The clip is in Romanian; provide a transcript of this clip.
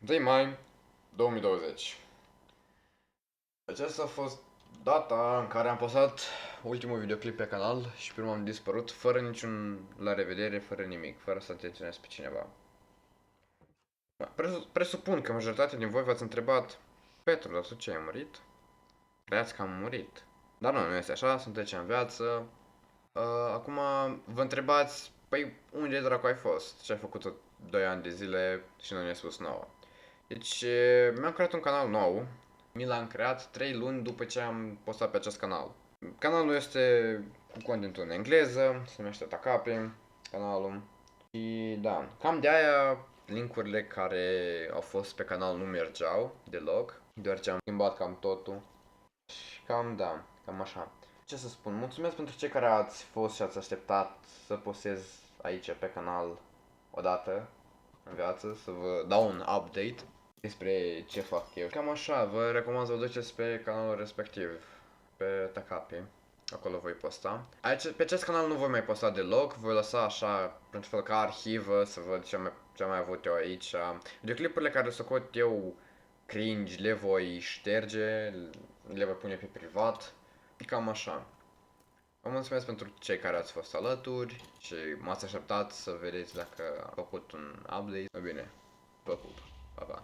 1 mai 2020. Aceasta a fost data în care am postat ultimul videoclip pe canal și prima am dispărut fără niciun la revedere, fără nimic, fără să atenționez pe cineva. Presupun că majoritatea din voi v-ați întrebat: Petru, dar tu ce, ai murit? Credeți că am murit. Dar nu este așa, sunteți în viață. Acum vă întrebați: păi unde dracu ai fost? Ce ai făcut 2 ani de zile și nu ne-ai spus nouă? Deci, mi-am creat un canal nou. Mi l-am creat 3 luni după ce am postat pe acest canal. Canalul este cu content în engleză, se numește Takape, canalul. Și da, cam de aia linkurile care au fost pe canal nu mergeau deloc, deoarece am schimbat cam totul. Și cam da, cam așa. Ce să spun, mulțumesc pentru cei care ați fost și ați așteptat să postez aici pe canal odată în viață, să vă dau un update despre ce fac eu. Cam așa, vă recomand să vă duceți pe canalul respectiv, pe Takape. Acolo voi posta. Aici, pe acest canal nu voi mai posta deloc, voi lăsa așa, pentru fel ca arhivă, să văd ce am mai avut eu aici. Videoclipurile care socot eu cringe, le voi șterge, le voi pune pe privat. Cam așa. Vă mulțumesc pentru cei care ați fost alături și m-ați așteptat să vedeți dacă a făcut un update. Bine, vă pup. Pa, pa.